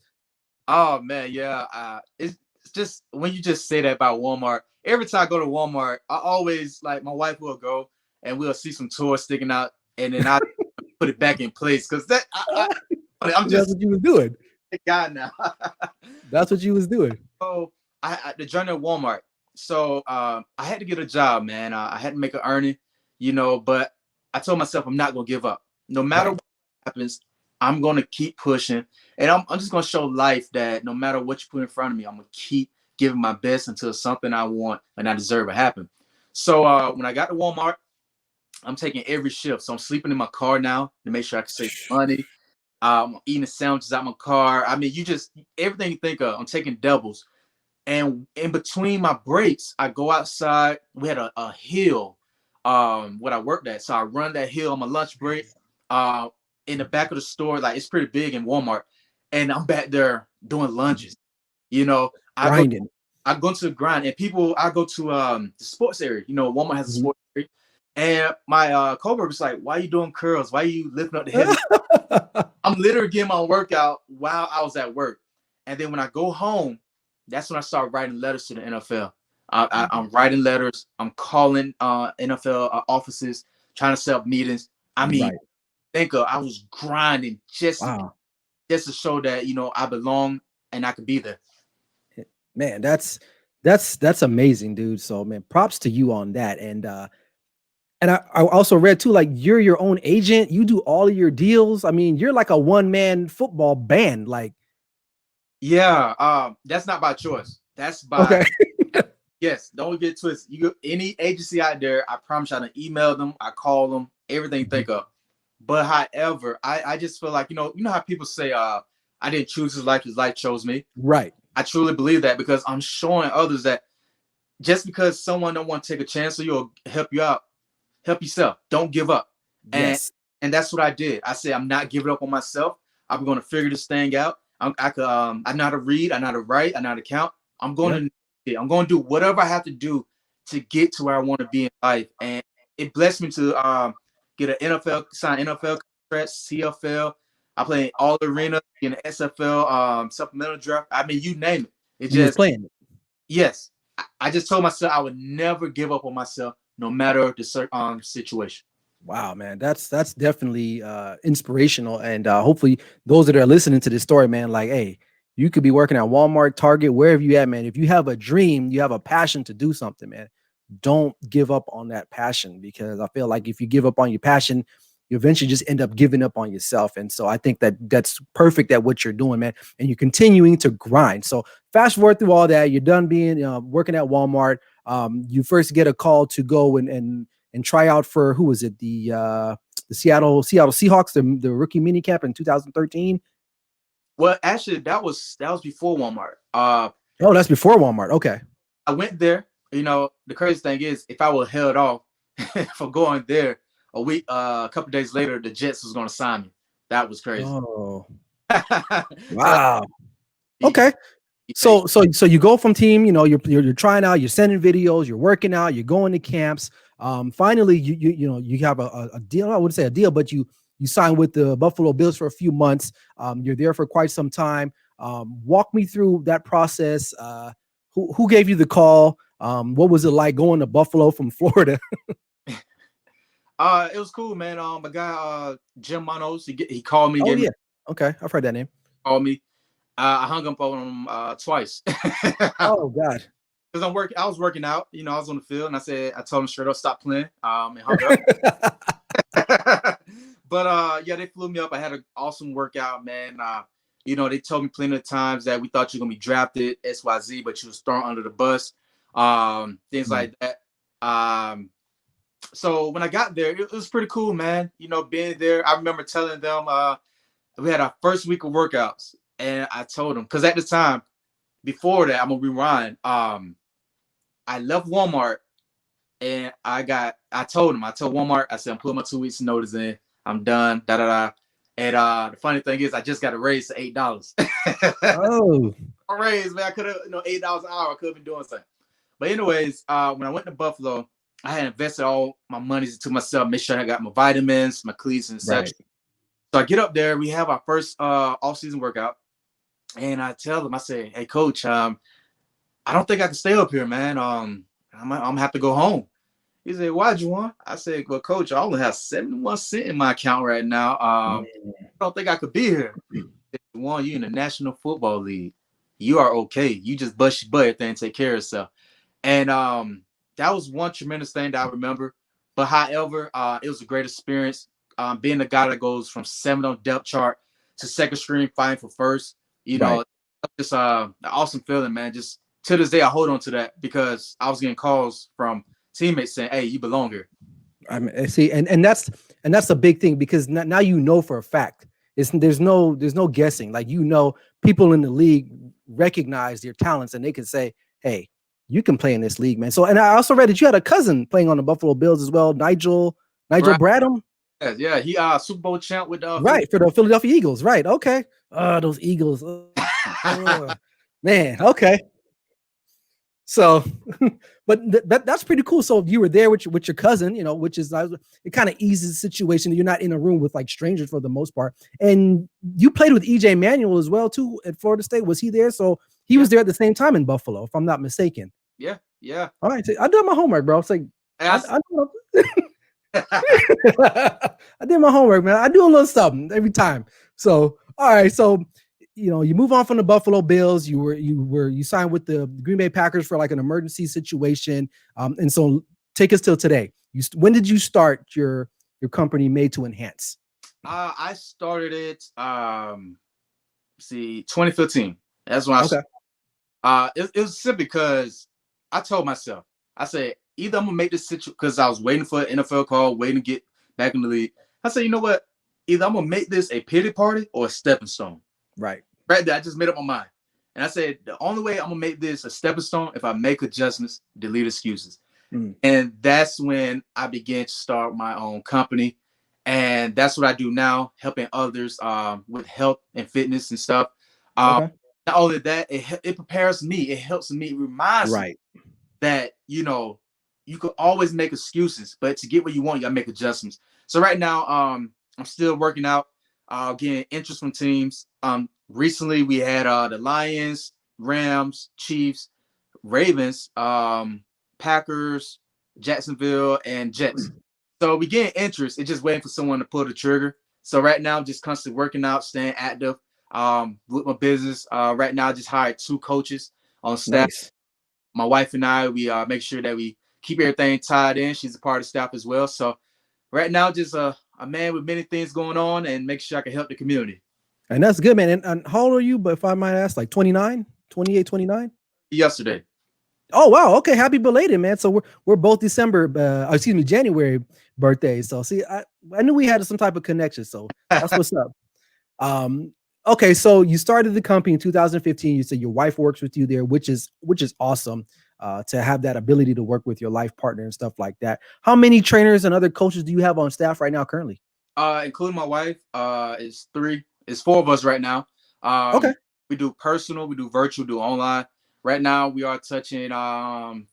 Oh man, yeah. It's just when you just say that about Walmart. Every time I go to Walmart, I always like my wife will go and we'll see some toys sticking out, and then I put it back in place because I'm That's just what you was doing. a guy now. That's what you was doing. So the journey at Walmart. So I had to get a job, man. I had to make an earning, but I told myself I'm not gonna give up. No matter what happens, I'm gonna keep pushing, and I'm just gonna show life that no matter what you put in front of me, I'm gonna keep giving my best until something I want and I deserve will happen. So when I got to Walmart, I'm taking every shift. So I'm sleeping in my car now to make sure I can save money. I'm eating sandwiches out my car. I mean, everything you think of. I'm taking doubles. And in between my breaks, I go outside. We had a hill what I worked at. So I run that hill on my lunch break in the back of the store. Like, it's pretty big in Walmart. And I'm back there doing lunges. Grinding. I go to the grind, and I go to the sports area. Walmart has a sports area. And my coworker was like, "Why are you doing curls? Why are you lifting up the heavy?" I'm literally getting my workout while I was at work. And then when I go home, that's when I start writing letters to the NFL. I'm writing letters. I'm calling NFL offices, trying to set up meetings. I mean, I was grinding just to show that I belong and I could be there. Man, that's amazing, dude. So man, props to you on that. And I also read too, like you're your own agent. You do all of your deals. I mean, you're like a one-man football band. Like, yeah, that's not by choice. That's by okay. Yes. Don't get twisted. Any agency out there, I promise I email them, I call them, everything think of. But however, I just feel like how people say I didn't choose his life chose me. Right. I truly believe that because I'm showing others that just because someone don't want to take a chance on you or help you out, help yourself. Don't give up. Yes. And that's what I did. I said I'm not giving up on myself. I'm going to figure this thing out. I know how to read. I know how to write. I know how to count. I'm going to do whatever I have to do to get to where I want to be in life. And it blessed me to get an sign NFL contract, CFL. I play in all arenas in the SFL, supplemental draft. I mean, you name it. You was playing it. Yes. I just told myself I would never give up on myself, no matter the situation. Wow, man, that's definitely inspirational, and hopefully those that are listening to this story, man, like, hey, you could be working at Walmart, Target, wherever you at, man. If you have a dream, you have a passion to do something, man. Don't give up on that passion, because I feel like if you give up on your passion, you eventually just end up giving up on yourself. And so I think that's perfect at what you're doing, man. And you're continuing to grind. So fast forward through all that, you're done being working at Walmart. You first get a call to go and try out for, who was it? The Seattle Seahawks, the rookie minicamp in 2013. Well, actually, that was before Walmart. Oh, that's before Walmart. Okay. I went there. The crazy thing is, if I would have held off for going there a couple days later, the Jets was going to sign me. That was crazy. Oh, wow. Okay. So you go from team, you're trying out, you're sending videos, you're working out, you're going to camps. Finally, you have a deal. I wouldn't say a deal, but you sign with the Buffalo Bills for a few months. You're there for quite some time. Walk me through that process. Who gave you the call? What was it like going to Buffalo from Florida? It was cool, man. My guy Jim Manos, he called me. Oh yeah. Okay, I've heard that name. Called me. I hung up on him twice. Oh God. Because I was working out, I was on the field, and I told him straight up, stop playing, and hung up. But yeah, they flew me up. I had an awesome workout, man. You know, they told me plenty of times that we thought you're gonna be drafted XYZ, but you was thrown under the bus. Things like that. So when I got there, it was pretty cool, man. You know, being there, I remember telling them we had our first week of workouts, and I told them because at the time, before that, I'm gonna rewind. I left Walmart, and I told Walmart, I said I'm putting my 2 weeks notice in. I'm done. Da da da. And the funny thing is, I just got a raise to $8. Oh, A raise, man. I could have, $8 an hour. I could have been doing something. But anyways, when I went to Buffalo, I had invested all my money into myself, make sure I got my vitamins, my cleats, and such. Right. So I get up there. We have our first off-season workout, and I tell them, I say, "Hey, coach, I don't think I can stay up here, man. I'm gonna have to go home." He said, "Why, Jajuan?" I said, "Well, coach, I only have 71 cents in my account right now. I don't think I could be here." Jajuan, you in the National Football League. You are okay. You just bust your butt everything and take care of yourself. And that was one tremendous thing that I remember. But however, it was a great experience. Being the guy that goes from 7 on depth chart to second string fighting for first, just an awesome feeling, man. Just to this day, I hold on to that because I was getting calls from teammates saying, "Hey, you belong here." I mean, see, and that's a big thing because now you know for a fact. There's no guessing. Like, people in the league recognize your talents and they can say, "Hey, you can play in this league, man." So, and I also read that you had a cousin playing on the Buffalo Bills as well, Nigel Bradham. Yeah, he Super Bowl champ with right for the Philadelphia Eagles. Right, okay. Those Eagles, man. Okay. So, but that's pretty cool. So you were there with your cousin, which is it kind of eases the situation. You're not in a room with like strangers for the most part. And you played with EJ Manuel as well too at Florida State. Was he there? So he was there at the same time in Buffalo, if I'm not mistaken. Yeah. All right, so I did my homework, bro. It's like I did my homework, man. I do a little something every time. So all right, so you move on from the Buffalo Bills. You signed with the Green Bay Packers for like an emergency situation. And so take us till today. When did you start your company Made to Enhance? I started it 2015. That's when I started. It was simple because I told myself, I said, either I'm gonna make this situation because I was waiting for an NFL call, waiting to get back in the league. I said, you know what? Either I'm gonna make this a pity party or a stepping stone. Right there, I just made up my mind. And I said, the only way I'm going to make this a stepping stone if I make adjustments, delete excuses. And that's when I began to start my own company. And that's what I do now, helping others with health and fitness and stuff. Not only that, it prepares me. It helps me, it reminds me that, you could always make excuses, but to get what you want, you got to make adjustments. So right now, I'm still working out, getting interest from teams. Recently, we had the Lions, Rams, Chiefs, Ravens, Packers, Jacksonville, and Jets. So we getting interest. It's just waiting for someone to pull the trigger. So right now, I'm just constantly working out, staying active with my business. Right now, I just hired 2 coaches on staff. Nice. My wife and I, we make sure that we keep everything tied in. She's a part of staff as well. So right now, just a man with many things going on and make sure I can help the community. And that's good, man. And how old are you? But if I might ask, like 29, 28, 29? Yesterday. Oh, wow. Okay. Happy belated, man. So we're both January birthdays. So see, I knew we had some type of connection. So that's what's up. Okay. So you started the company in 2015. You said your wife works with you there, which is awesome. To have that ability to work with your life partner and stuff like that. How many trainers and other coaches do you have on staff right now currently? Including my wife, it's 3. It's 4 of us right now. Okay. We do personal, we do virtual, do online. Right now, we are touching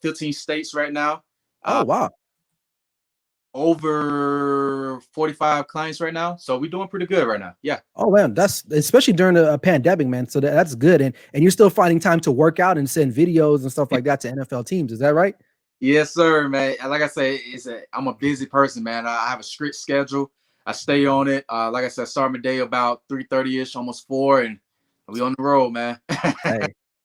15 states right now. Oh, wow. Over 45 clients right now. So we're doing pretty good right now. Yeah. Oh, man. That's especially during a pandemic, man. So that's good. And you're still finding time to work out and send videos and stuff like that to NFL teams. Is that right? Yes, sir, man. Like I say, I'm a busy person, man. I have a strict schedule. I stay on it. Like I said, I start my day about 3:30-ish, almost 4, and we on the road, man.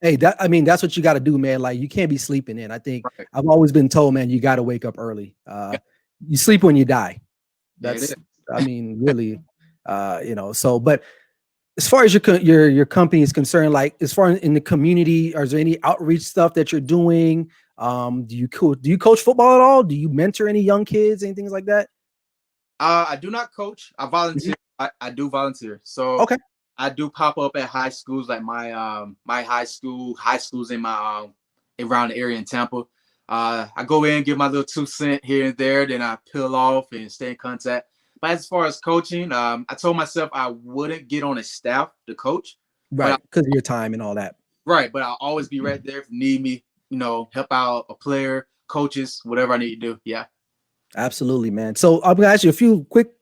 Hey, that's what you got to do, man. Like, you can't be sleeping in. I think I've always been told, man, you got to wake up early. You sleep when you die. That's, really, so, but As far as your company is concerned, like as far in the community, is there any outreach stuff that you're doing? Do you coach football at all? Do you mentor any young kids, anything like that? I do not coach. I volunteer. I do volunteer. So Okay. I do pop up at high schools, like my high schools in my around the area in Tampa. I go in, give my little 2 cents here and there, then I peel off and stay in contact. But as far as coaching, I told myself I wouldn't get on a staff to coach, but Right, because of your time and all that. but I'll always be right there if you need me. Help out a player, coaches, whatever I need to do. Yeah. Absolutely, man. So I'm gonna ask you a few quick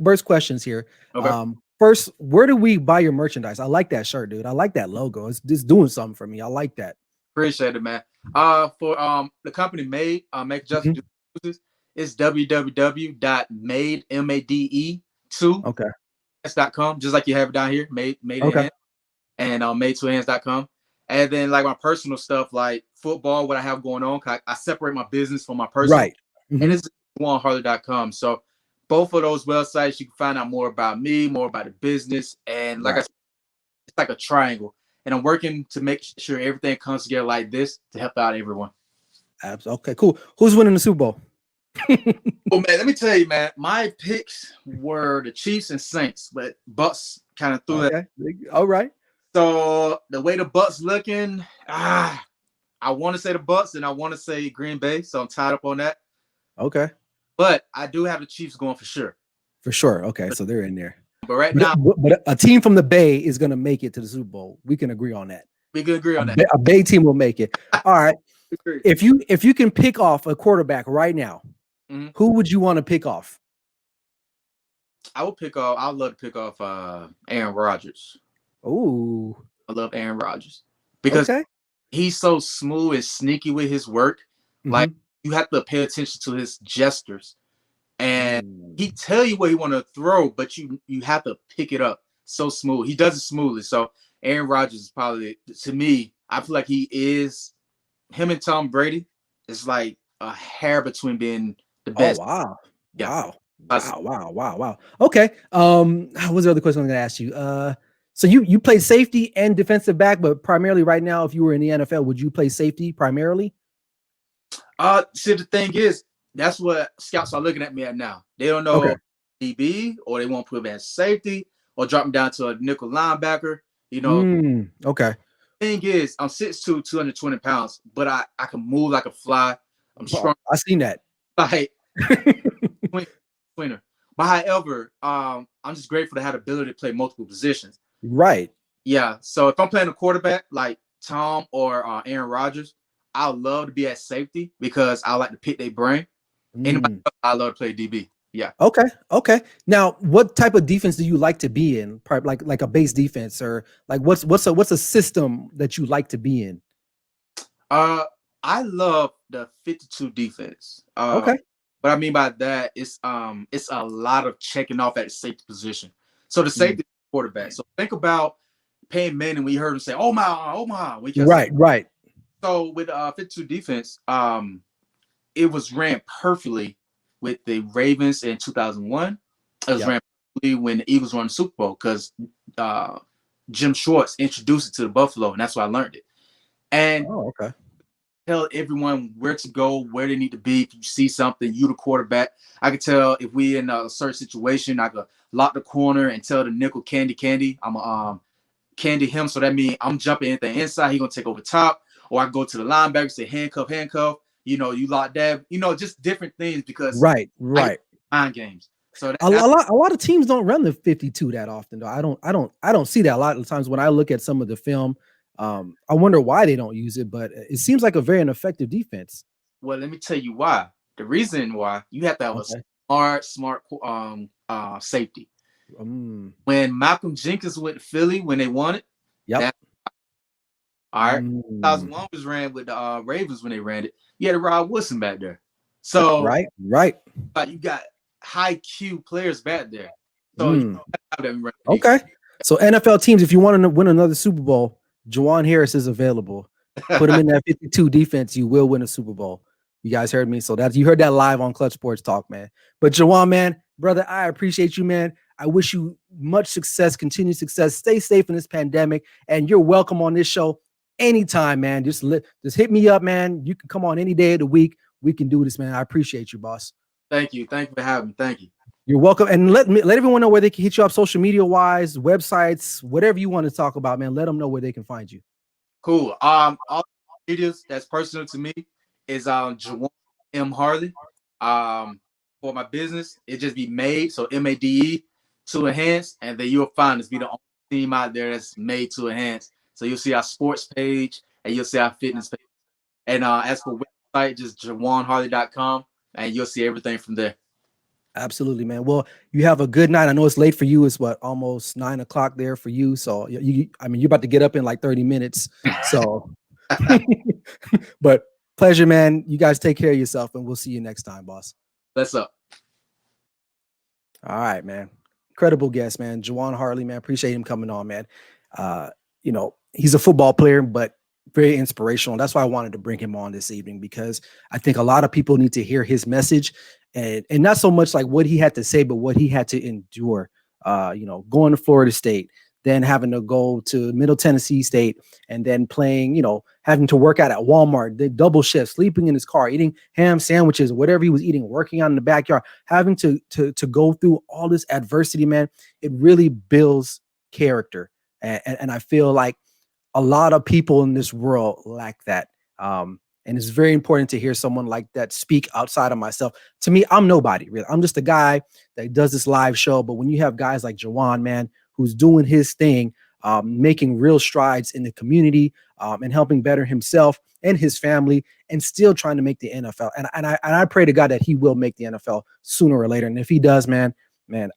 burst questions here. Okay. First, where do we buy your merchandise? I like that shirt, dude. I like that logo. It's just doing something for me. I like that. Appreciate it, man. For the company Made Make Adjustments, it's www.made 2 Okay. hands.com, just like you have it down here, made in Okay. hand, and made2hands.com. And then like my personal stuff, like football, what I have going on, I separate my business from my personal. Right. And it's JajuanHarley.com. So both of those websites, you can find out more about me, more about the business. And like I said, it's like a triangle. And I'm working to make sure everything comes together like this to help out everyone. Absolutely. Okay, cool. Who's winning the Super Bowl? Well, man, let me tell you, man, my picks were the Chiefs and Saints, but Bucks kind of threw that. All right. So the way the Bucks looking, I want to say the Bucks and I want to say Green Bay. So I'm tied up on that. Okay. But I do have the Chiefs going for sure. For sure. Okay, so they're in there. But right now, but a team from the Bay is going to make it to the Super Bowl. We can agree on that. We can agree on that. A Bay team will make it. All right. If you can pick off a quarterback right now, who would you want to pick off? I'd love to pick off Aaron Rodgers. Ooh. I love Aaron Rodgers because he's so smooth and sneaky with his work. Like you have to pay attention to his gestures. And he tell you what he want to throw, but you have to pick it up so smooth. He does it smoothly. So Aaron Rodgers is probably, to me, I feel like he is, him and Tom Brady is like a hair between being the best. Oh, wow. Yeah. Wow. Okay. What's the other question I'm going to ask you? So you play safety and defensive back, but primarily right now, if you were in the NFL, would you play safety primarily? See, the thing is, that's what scouts are looking at me at now. They don't know DB, or they won't put him as safety, or drop him down to a nickel linebacker. Okay. Thing is, I'm 6'2", 220 pounds, but I can move like a fly. I'm strong. I seen that. Like tweener. But however, I'm just grateful to have the ability to play multiple positions. Right. Yeah. So if I'm playing a quarterback like Tom or Aaron Rodgers, I would love to be at safety because I like to pick their brain. Anybody else, I love to play DB. Yeah. Okay. Now, what type of defense do you like to be in? Like a base defense, or like what's a system that you like to be in? I love the 52 defense. What I mean by that is it's a lot of checking off at the safety position. So the safety quarterback. So think about Peyton Manning when you heard him say, "Oh my." Right. So with 52 defense, it was ran perfectly with the Ravens in 2001. It was ran perfectly when the Eagles won the Super Bowl because Jim Schwartz introduced it to the Buffalo, and that's why I learned it. And tell everyone where to go, where they need to be. If you see something, you the quarterback. I could tell if we in a certain situation, I could lock the corner and tell the nickel candy. I'm a candy him, so that means I'm jumping anything inside. He gonna take over top, or I go to the linebacker, say handcuff. You lock that. Just different things because right. Mind games. So a lot of teams don't run the 52 that often, though. I don't see that a lot of times when I look at some of the film. I wonder why they don't use it, but it seems like a very ineffective defense. Well, let me tell you why. The reason why you have to have a smart safety. When Malcolm Jenkins went to Philly when they won it, all right. 2001 was ran with the Ravens when they ran it. You had Rod Woodson back there. So right. But you got high Q players back there. So So NFL teams, if you want to win another Super Bowl, Jajuan Harris is available. Put him in that 52 defense, you will win a Super Bowl. You guys heard me. So you heard that live on Clutch Sports Talk, man. But Jajuan, man, brother, I appreciate you, man. I wish you much success, continued success. Stay safe in this pandemic, and you're welcome on this show anytime, man. Just hit me up, man. You can come on any day of the week. We can do this, man. I appreciate you, boss. Thank you. Thank you for having me. Thank you. You're welcome. And let everyone know where they can hit you up social media wise, websites, whatever you want to talk about, man. Let them know where they can find you. Cool. All videos that's personal to me is Jajuan M. Harley. For my business, it just be Made, so MADE to Enhance, and then you'll find us be the only team out there that's made to enhance. So you'll see our sports page and you'll see our fitness page. And as for website, just JajuanHarley.com, and you'll see everything from there. Absolutely, man. Well, you have a good night. I know it's late for you. It's almost 9 o'clock there for you. So you're about to get up in like 30 minutes. So, but pleasure, man. You guys take care of yourself, and we'll see you next time, boss. What's up? All right, man. Incredible guest, man. Jajuan Harley, man. Appreciate him coming on, man. He's a football player, but very inspirational. That's why I wanted to bring him on this evening, because I think a lot of people need to hear his message, and not so much like what he had to say, but what he had to endure. Going to Florida State, then having to go to Middle Tennessee State, and then playing, having to work out at Walmart, the double shift, sleeping in his car, eating ham sandwiches, whatever he was eating, working out in the backyard, having to go through all this adversity, man. It really builds character. And I feel like a lot of people in this world lack that. And it's very important to hear someone like that speak outside of myself. To me, I'm nobody, really. I'm just a guy that does this live show. But when you have guys like Jajuan, man, who's doing his thing, making real strides in the community, and helping better himself and his family, and still trying to make the NFL. And I pray to God that he will make the NFL sooner or later. And if he does, man,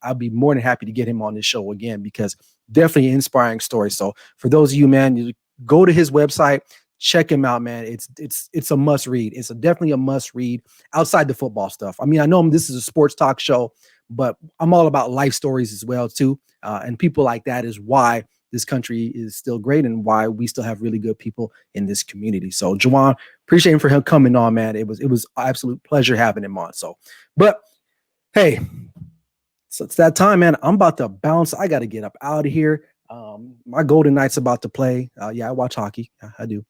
I'll be more than happy to get him on this show again, because definitely an inspiring story. So for those of you, man, you go to his website, check him out, man. It's a must read. It's definitely a must read outside the football stuff. I mean, I know this is a sports talk show, but I'm all about life stories as well too. And people like that is why this country is still great, and why we still have really good people in this community. So Jajuan, appreciate him for him coming on, man. It was an absolute pleasure having him on. So, but hey, so it's that time, man. I'm about to bounce. I got to get up out of here. My Golden Knights about to play. Yeah, I watch hockey. I do.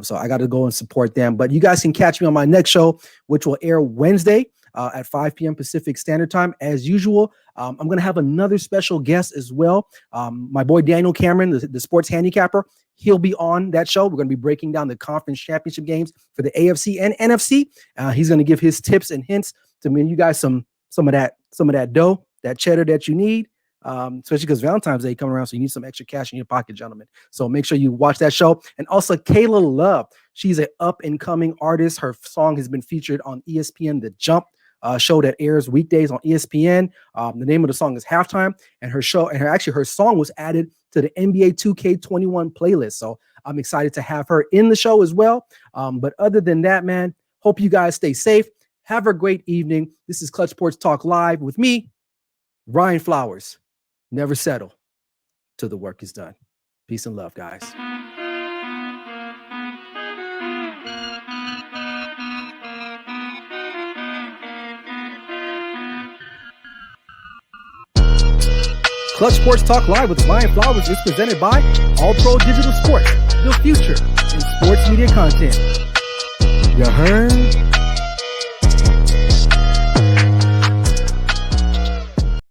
So I got to go and support them. But you guys can catch me on my next show, which will air Wednesday at 5 p.m. Pacific Standard Time. As usual, I'm going to have another special guest as well. My boy Daniel Cameron, the sports handicapper, he'll be on that show. We're going to be breaking down the conference championship games for the AFC and NFC. He's going to give his tips and hints to me and you guys some of that dough, that cheddar that you need. Especially because Valentine's Day coming around, so you need some extra cash in your pocket, gentlemen. So make sure you watch that show. And also Kayla Love, she's an up-and-coming artist. Her song has been featured on ESPN The Jump, show that airs weekdays on ESPN. The name of the song is Halftime, and her song was added to the NBA 2K21 playlist. So I'm excited to have her in the show as well. But other than that, man, hope you guys stay safe. Have a great evening. This is Clutch Sports Talk Live with me, Ryan Flowers. Never settle till the work is done. Peace and love, guys. Clutch Sports Talk Live with Ryan Flowers is presented by All Pro Digital Sports, the future in sports media content. You heard?